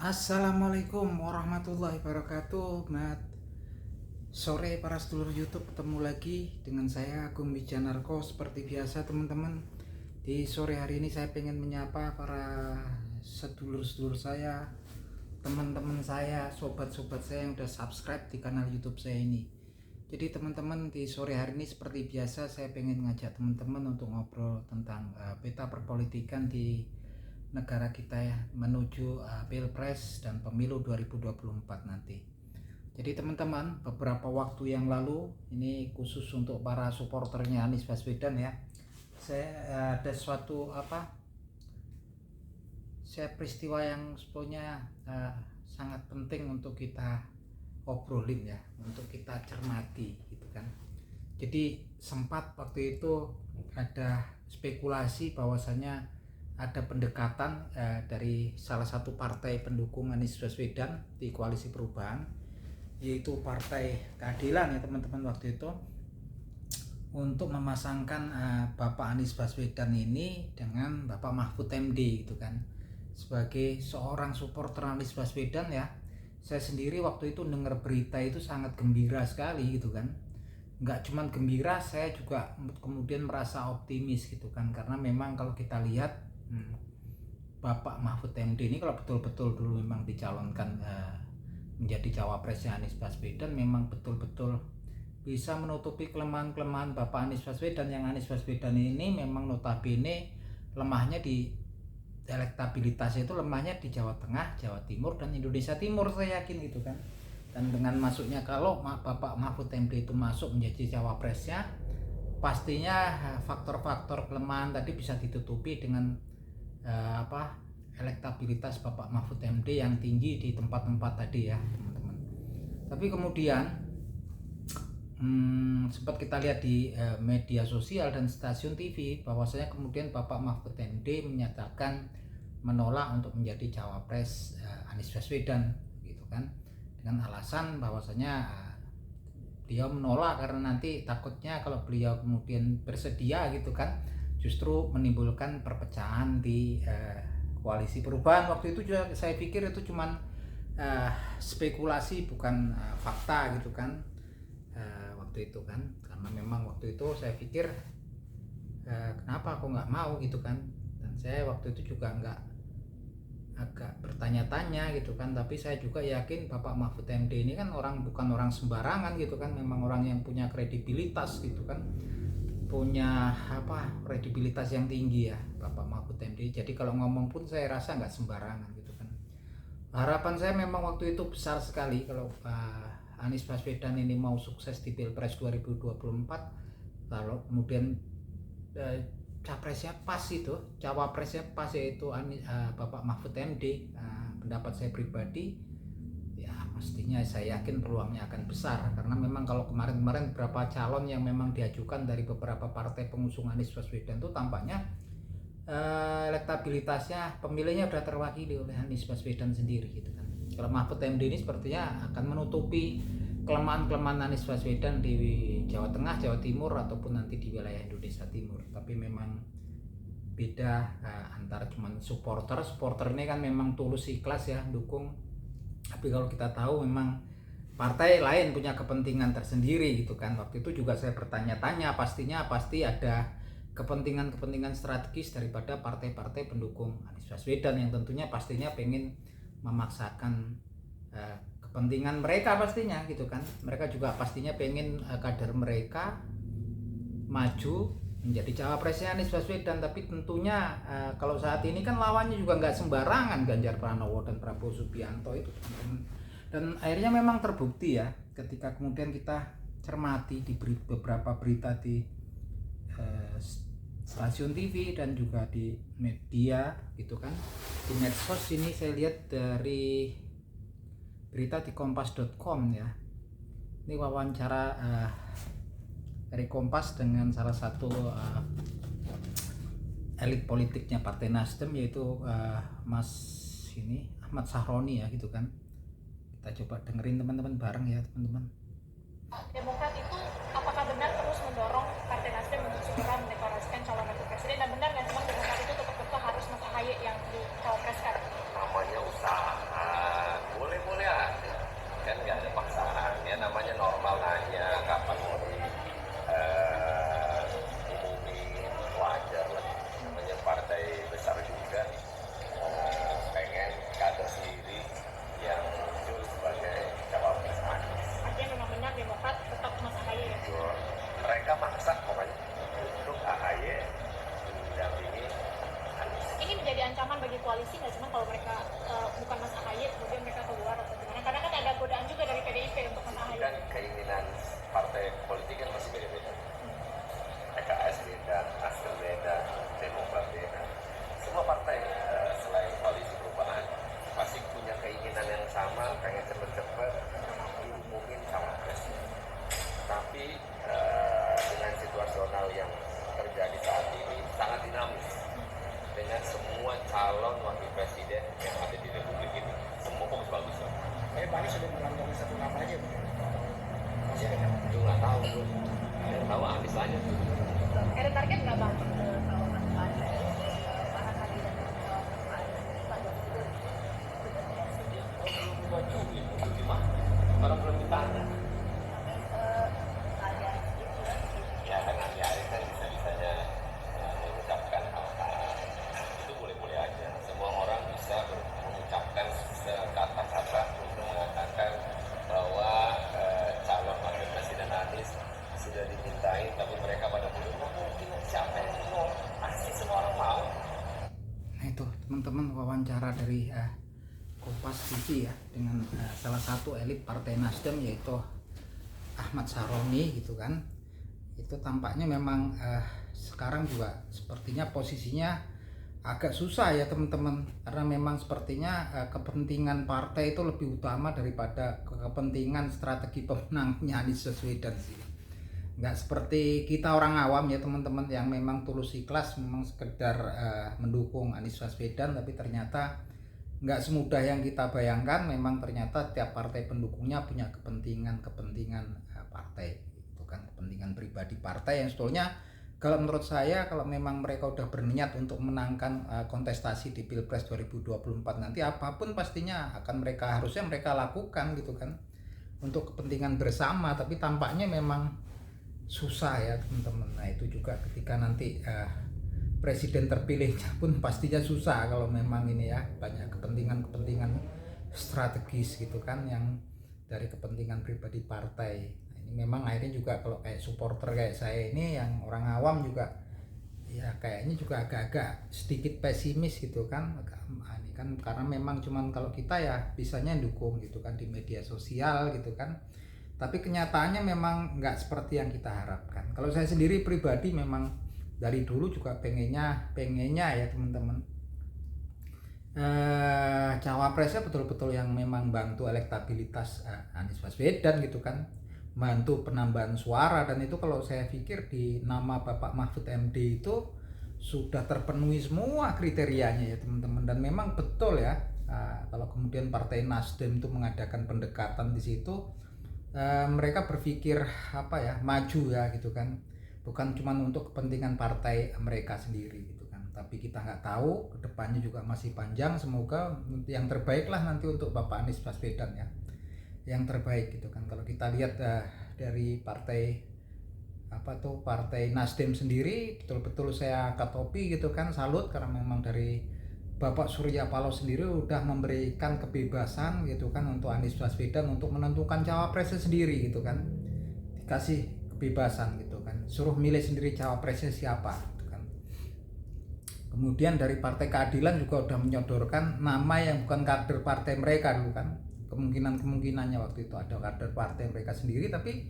Assalamualaikum warahmatullahi wabarakatuh. Sore para sedulur YouTube, ketemu lagi dengan saya Agung Wijanarko. Seperti biasa teman-teman, di sore hari ini saya pengen menyapa para sedulur-sedulur saya, teman-teman saya, sobat-sobat saya yang udah subscribe di kanal YouTube saya ini. Jadi teman-teman, di sore hari ini seperti biasa saya pengen ngajak teman-teman untuk ngobrol tentang peta perpolitikan di negara kita ya, menuju Pilpres dan Pemilu 2024 nanti. Jadi teman-teman, beberapa waktu yang lalu, ini khusus untuk para supporternya Anies Baswedan ya, saya ada suatu peristiwa yang sebetulnya sangat penting untuk kita obrolin ya, untuk kita cermati gitu kan. Jadi sempat waktu itu ada spekulasi bahwasanya ada pendekatan dari salah satu partai pendukung Anies Baswedan di Koalisi Perubahan, yaitu Partai Keadilan ya teman-teman, waktu itu untuk memasangkan Bapak Anies Baswedan ini dengan Bapak Mahfud MD gitu kan, sebagai seorang supporter Anies Baswedan ya. Saya sendiri waktu itu dengar berita itu sangat gembira sekali gitu kan. Nggak cuman gembira, saya juga kemudian merasa optimis gitu kan, karena memang kalau kita lihat Bapak Mahfud MD ini kalau betul-betul dulu memang dicalonkan menjadi cawapresnya Anies Baswedan, memang betul-betul bisa menutupi kelemahan-kelemahan Bapak Anies Baswedan, yang Anies Baswedan ini memang notabene lemahnya di elektabilitasnya, itu lemahnya di Jawa Tengah, Jawa Timur, dan Indonesia Timur, saya yakin gitu kan. Dan dengan masuknya, kalau Bapak Mahfud MD itu masuk menjadi cawapresnya, pastinya faktor-faktor kelemahan tadi bisa ditutupi dengan elektabilitas Bapak Mahfud MD yang tinggi di tempat-tempat tadi ya teman-teman. Tapi kemudian sempat kita lihat di media sosial dan stasiun TV bahwasanya kemudian Bapak Mahfud MD menyatakan menolak untuk menjadi cawapres Anies Baswedan gitu kan, dengan alasan bahwasanya beliau menolak karena nanti takutnya kalau beliau kemudian bersedia gitu kan, justru menimbulkan perpecahan di Koalisi Perubahan. Waktu itu juga saya pikir itu cuman spekulasi, bukan fakta gitu kan, waktu itu kan, karena memang waktu itu saya pikir kenapa aku nggak mau gitu kan. Dan saya waktu itu juga agak bertanya-tanya gitu kan, tapi saya juga yakin Bapak Mahfud MD ini kan bukan orang sembarangan gitu kan, memang orang yang punya kredibilitas gitu kan, punya kredibilitas yang tinggi ya Bapak Mahfud MD. Jadi kalau ngomong pun saya rasa nggak sembarangan gitu kan. Harapan saya memang waktu itu besar sekali kalau Anies Baswedan ini mau sukses di Pilpres 2024, kalau kemudian capresnya pas, itu cawapresnya pas, yaitu Bapak Mahfud MD, pendapat saya pribadi ya, pastinya saya yakin peluangnya akan besar. Karena memang kalau kemarin-kemarin beberapa calon yang memang diajukan dari beberapa partai pengusung Anies Baswedan itu tampaknya elektabilitasnya, pemilihnya sudah terwakili oleh Anies Baswedan sendiri gitu kan. Kalau Mahfud MD ini sepertinya akan menutupi kelemahan-kelemahan Anies Baswedan di Jawa Tengah, Jawa Timur, ataupun nanti di wilayah Indonesia Timur. Tapi memang beda antara cuman supporter ini kan memang tulus ikhlas ya dukung. Tapi kalau kita tahu memang partai lain punya kepentingan tersendiri gitu kan. Waktu itu juga saya bertanya-tanya, pasti ada kepentingan strategis daripada partai-partai pendukung Anies Baswedan yang tentunya pastinya pengen memaksakan kepentingan mereka pastinya gitu kan. Mereka juga pastinya pengen kader mereka maju menjadi cawapresnya Anies Baswedan. Tapi tentunya kalau saat ini kan lawannya juga nggak sembarangan, Ganjar Pranowo dan Prabowo Subianto itu. Dan akhirnya memang terbukti ya, ketika kemudian kita cermati di beberapa berita di stasiun TV dan juga di media gitu kan, di medsos. Ini saya lihat dari berita di kompas.com ya, ini wawancara dari Kompas dengan salah satu elit politiknya Partai Nasdem, yaitu Mas Ahmad Sahroni ya gitu kan. Kita coba dengerin teman-teman bareng ya teman-teman. Demokrat itu apakah benar terus mendorong Partai Nasdem untuk segera mendeklarasikan calon wakil presiden, dan benar nggak memang Demokrat itu tetap harus Mas Ahaye yang dicawapreskan? Namanya usaha, majuin itu gimana? Orang belum ditanya. Ya kan ahli-ahli kan bisa-bisanya mengucapkan hal-hal itu boleh-boleh aja. Semua orang bisa mengucapkan sekata-kata untuk mengatakan bahwa calon wakil presiden Anies sudah dimintai tapi mereka pada belum. Mungkin siapa yang mau? Pasti semua orang mau. Nah itu teman-teman wawancara dari Kompas TV ya dengan salah satu elit Partai Nasdem yaitu Ahmad Saroni gitu kan. Itu tampaknya memang sekarang juga sepertinya posisinya agak susah ya teman-teman, karena memang sepertinya kepentingan partai itu lebih utama daripada kepentingan strategi pemenangnya Anies Baswedan sih. Nggak seperti kita orang awam ya teman-teman yang memang tulus ikhlas memang sekedar mendukung Anies Baswedan, tapi ternyata nggak semudah yang kita bayangkan. Memang ternyata tiap partai pendukungnya punya kepentingan partai itu kan, kepentingan pribadi partai yang sebetulnya kalau menurut saya kalau memang mereka udah berniat untuk menangkan kontestasi di Pilpres 2024 nanti, apapun pastinya akan harusnya mereka lakukan gitu kan untuk kepentingan bersama. Tapi tampaknya memang susah ya teman-teman. Nah itu juga ketika nanti presiden terpilihnya pun pastinya susah kalau memang ini ya banyak kepentingan strategis gitu kan yang dari kepentingan pribadi partai. Nah, ini memang akhirnya juga kalau kayak supporter kayak saya ini yang orang awam juga ya kayaknya juga agak-agak sedikit pesimis gitu kan. Ini kan karena memang cuman kalau kita ya bisanya dukung gitu kan di media sosial gitu kan, tapi kenyataannya memang nggak seperti yang kita harapkan. Kalau saya sendiri pribadi memang dari dulu juga pengennya ya teman-teman cawapresnya betul-betul yang memang bantu elektabilitas Anies Baswedan gitu kan, bantu penambahan suara. Dan itu kalau saya pikir di nama Bapak Mahfud MD itu sudah terpenuhi semua kriterianya ya teman-teman. Dan memang betul ya kalau kemudian Partai Nasdem itu mengadakan pendekatan di situ, mereka berpikir maju ya gitu kan, bukan cuma untuk kepentingan partai mereka sendiri gitu kan. Tapi kita nggak tahu kedepannya juga masih panjang. Semoga yang terbaik lah nanti untuk Bapak Anies Baswedan ya, yang terbaik gitu kan. Kalau kita lihat dari partai Nasdem sendiri betul-betul saya angkat topi gitu kan, salut, karena memang dari Bapak Surya Paloh sendiri udah memberikan kebebasan gitu kan untuk Anies Baswedan untuk menentukan cawapresnya sendiri gitu kan, dikasih kebebasan gitu kan, suruh milih sendiri cawapresnya siapa gitu kan. Kemudian dari Partai Keadilan juga udah menyodorkan nama yang bukan kader partai mereka dulu kan, kemungkinannya waktu itu ada kader partai mereka sendiri, tapi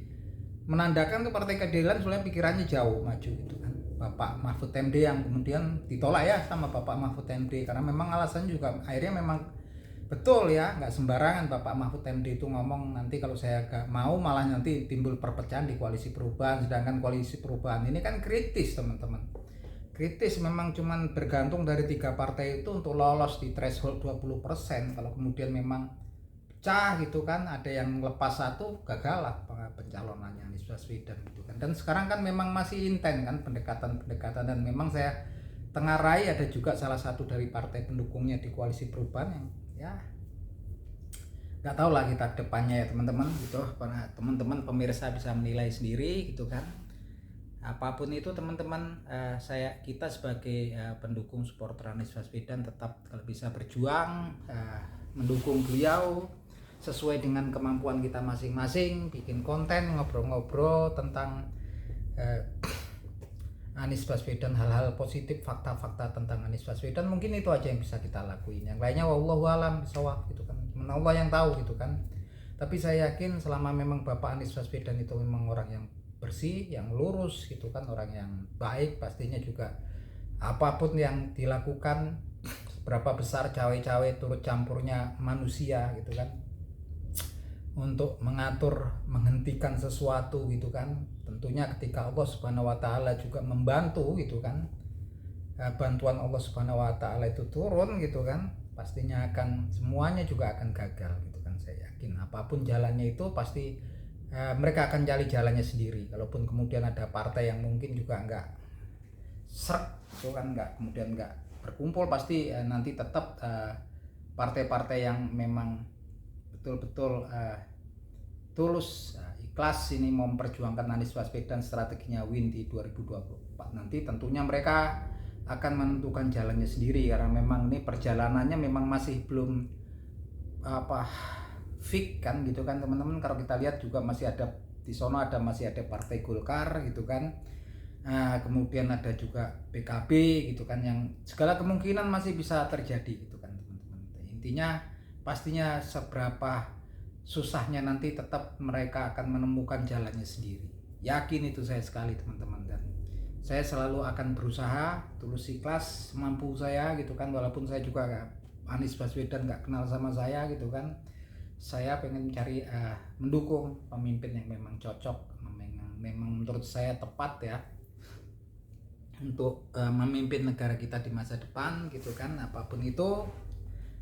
menandakan ke Partai Keadilan sebenarnya pikirannya jauh maju gitu kan. Bapak Mahfud MD yang kemudian ditolak ya sama Bapak Mahfud MD, karena memang alasannya juga akhirnya memang betul ya, nggak sembarangan Bapak Mahfud MD itu ngomong nanti kalau saya gak mau malah nanti timbul perpecahan di koalisi perubahan. Sedangkan koalisi perubahan ini kan kritis teman-teman, kritis, memang cuman bergantung dari 3 partai itu untuk lolos di threshold 20%. Kalau kemudian memang pecah gitu kan, ada yang lepas satu, gagal lah pencalonannya Anies Baswedan gitu kan. Dan sekarang kan memang masih intens kan pendekatan, dan memang saya tengarai ada juga salah satu dari partai pendukungnya di koalisi perubahan yang ya nggak tahu lah kita depannya ya teman-teman gitu. Teman-teman pemirsa bisa menilai sendiri gitu kan. Apapun itu teman-teman, kita sebagai pendukung supporter Anies Baswedan tetap kalau bisa berjuang mendukung beliau sesuai dengan kemampuan kita masing-masing, bikin konten, ngobrol-ngobrol tentang Anies Baswedan, hal-hal positif, fakta-fakta tentang Anies Baswedan. Mungkin itu aja yang bisa kita lakuin, yang lainnya wallahu alam bisawab gitu kan, Allah yang tahu gitu kan. Tapi saya yakin selama memang Bapak Anies Baswedan itu memang orang yang bersih, yang lurus gitu kan, orang yang baik, pastinya juga apapun yang dilakukan, seberapa besar cawe-cawe turut campurnya manusia gitu kan, untuk mengatur, menghentikan sesuatu gitu kan, tentunya ketika Allah Subhanahu wa taala juga membantu gitu kan, bantuan Allah Subhanahu wa taala itu turun gitu kan, pastinya akan semuanya juga akan gagal gitu kan. Saya yakin apapun jalannya itu pasti mereka akan cari jalannya sendiri. Kalaupun kemudian ada partai yang mungkin juga enggak serk itu kan, kemudian enggak berkumpul, pasti nanti tetap partai-partai yang memang betul-betul tulus, ikhlas ini mau memperjuangkan Anies Baswedan, strateginya win di 2024 nanti, tentunya mereka akan menentukan jalannya sendiri, karena memang ini perjalanannya memang masih belum fix kan gitu kan teman-teman. Kalau kita lihat juga masih ada di sono, masih ada Partai Golkar gitu kan. Kemudian ada juga PKB gitu kan, yang segala kemungkinan masih bisa terjadi gitu kan teman-teman. Intinya pastinya seberapa susahnya nanti tetap mereka akan menemukan jalannya sendiri. Yakin itu saya sekali teman-teman, dan saya selalu akan berusaha tulus ikhlas semampu saya gitu kan, walaupun saya juga Anies Baswedan nggak kenal sama saya gitu kan. Saya pengen mencari mendukung pemimpin yang memang cocok, memang menurut saya tepat ya untuk memimpin negara kita di masa depan gitu kan. Apapun itu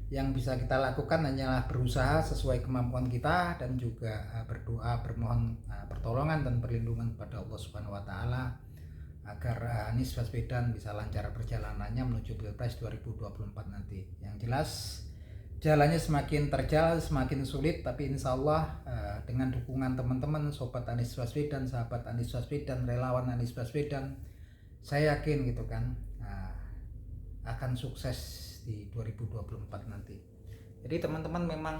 yang bisa kita lakukan hanyalah berusaha sesuai kemampuan kita, dan juga berdoa, bermohon pertolongan dan perlindungan kepada Allah Subhanahu wa taala agar Anies Baswedan bisa lancar perjalanannya menuju Pilpres 2024 nanti. Yang jelas jalannya semakin terjal, semakin sulit, tapi insya Allah dengan dukungan teman-teman, sobat Anies Baswedan, sahabat Anies Baswedan, relawan Anies Baswedan, saya yakin gitu kan akan sukses di 2024 nanti. Jadi teman-teman memang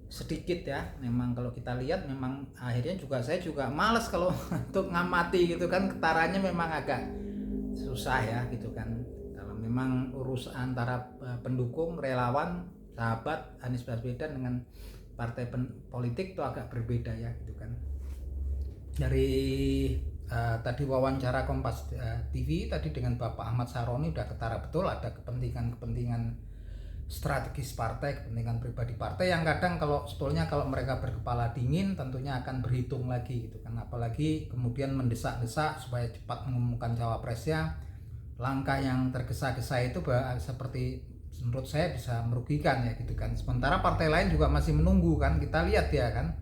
sedikit ya, memang kalau kita lihat memang akhirnya juga saya juga males kalau untuk ngamati gitu kan, ketaranya memang agak susah ya gitu kan. Kalau memang urus antara pendukung, relawan, sahabat Anies Baswedan dengan partai politik itu agak berbeda ya gitu kan. Dari tadi wawancara Kompas TV tadi dengan Bapak Ahmad Saroni udah ketara betul ada kepentingan strategis partai, kepentingan pribadi partai yang kadang kalau sebetulnya kalau mereka berkepala dingin tentunya akan berhitung lagi gitu kan. Apalagi kemudian mendesak-desak supaya cepat mengumumkan cawapresnya. Langkah yang tergesa-gesa itu seperti menurut saya bisa merugikan ya gitu kan. Sementara partai lain juga masih menunggu kan, kita lihat ya kan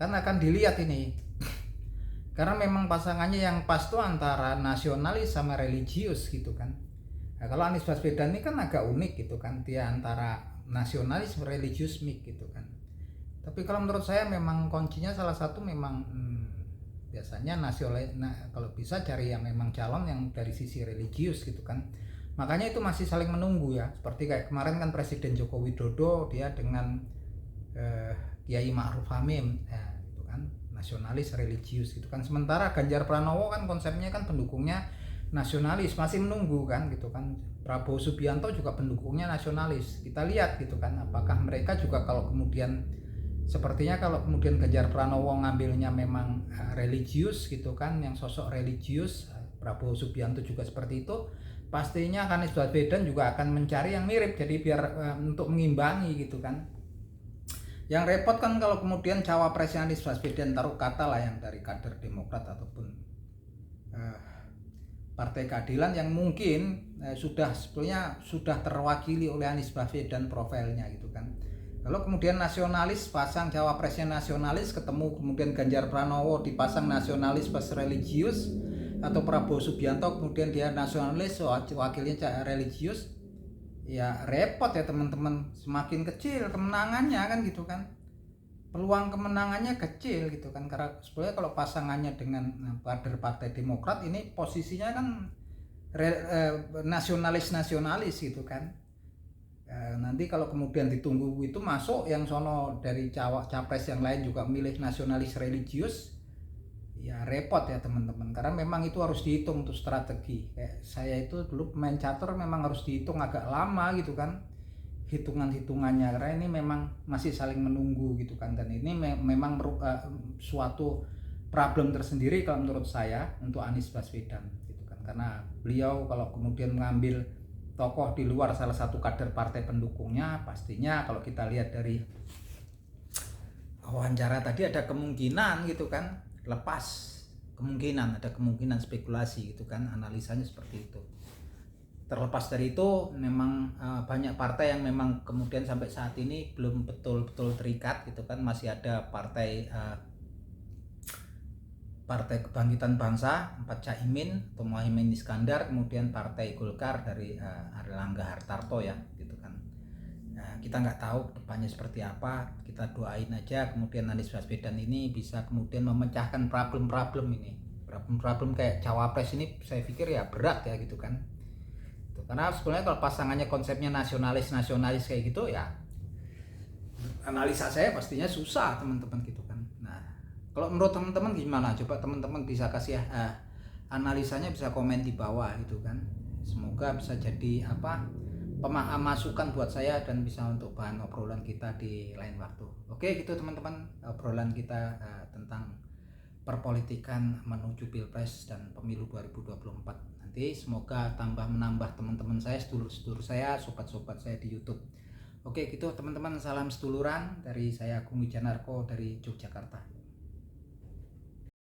akan dilihat ini. Karena memang pasangannya yang pas tuh antara nasionalis sama religius gitu kan. Nah, kalau Anies Baswedan ini kan agak unik gitu kan, dia antara nasionalis religius mix gitu kan. Tapi kalau menurut saya memang kuncinya salah satu memang biasanya nasionalis. Nah, kalau bisa cari yang memang calon yang dari sisi religius gitu kan. Makanya itu masih saling menunggu ya. Seperti kayak kemarin kan Presiden Joko Widodo dia dengan Kiai Ma'ruf Amin ya, gitu kan, nasionalis religius gitu kan. Sementara Ganjar Pranowo kan konsepnya kan pendukungnya nasionalis, masih menunggu kan gitu kan. Prabowo Subianto juga pendukungnya nasionalis. Kita lihat gitu kan apakah mereka juga kalau kemudian sepertinya kalau kemudian Ganjar Pranowo ngambilnya memang religius gitu kan, yang sosok religius, Prabowo Subianto juga seperti itu, pastinya Anies Baswedan juga akan mencari yang mirip, jadi biar untuk mengimbangi gitu kan. Yang repot kan kalau kemudian cawapres Anies Baswedan taruh kata lah yang dari kader Demokrat ataupun Partai Keadilan yang mungkin sebetulnya sudah terwakili oleh Anies Baswedan profilnya gitu kan. Kalau kemudian nasionalis pasang cawapresnya nasionalis, ketemu kemudian Ganjar Pranowo dipasang nasionalis plus religius, atau Prabowo Subianto kemudian dia nasionalis wakilnya religius, ya repot ya teman-teman, semakin kecil kemenangannya kan gitu kan, peluang kemenangannya kecil gitu kan. Karena sebenarnya kalau pasangannya dengan kader Partai Demokrat ini posisinya kan nasionalis gitu kan. Nanti kalau kemudian ditunggu itu masuk yang sono dari capres yang lain juga milih nasionalis religius, ya repot ya teman-teman. Karena memang itu harus dihitung untuk strategi. Kayak saya itu dulu pemain catur memang harus dihitung agak lama gitu kan, hitungannya, karena ini memang masih saling menunggu gitu kan. Dan ini memang suatu problem tersendiri kalau menurut saya untuk Anies Baswedan gitu kan. Karena beliau kalau kemudian mengambil tokoh di luar salah satu kader partai pendukungnya, pastinya kalau kita lihat dari wawancara tadi ada kemungkinan gitu kan, lepas kemungkinan, ada kemungkinan spekulasi gitu kan, analisanya seperti itu. Terlepas dari itu memang banyak partai yang memang kemudian sampai saat ini belum betul-betul terikat gitu kan. Masih ada Partai Kebangkitan Bangsa 4 Caimin atau Muhaimin Iskandar, kemudian Partai Golkar dari Erlangga Hartarto ya gitu kan. Nah, kita nggak tahu depannya seperti apa, kita doain aja kemudian Anies Baswedan ini bisa kemudian memecahkan problem-problem ini. Problem-problem kayak cawapres ini saya pikir ya berat ya gitu kan. Karena sebenarnya kalau pasangannya konsepnya nasionalis kayak gitu ya, analisa saya pastinya susah teman-teman gitu kan. Nah, kalau menurut teman-teman gimana? Coba teman-teman bisa kasih analisanya, bisa komen di bawah gitu kan. Semoga bisa jadi masukan buat saya dan bisa untuk bahan obrolan kita di lain waktu. Oke, gitu teman-teman, obrolan kita tentang perpolitikan menuju Pilpres dan Pemilu 2024. Nanti semoga tambah menambah teman-teman saya, sedulur-sedulur saya, sobat-sobat saya di YouTube. Oke, gitu teman-teman, salam seduluran dari saya Agung Wijanarko dari Yogyakarta.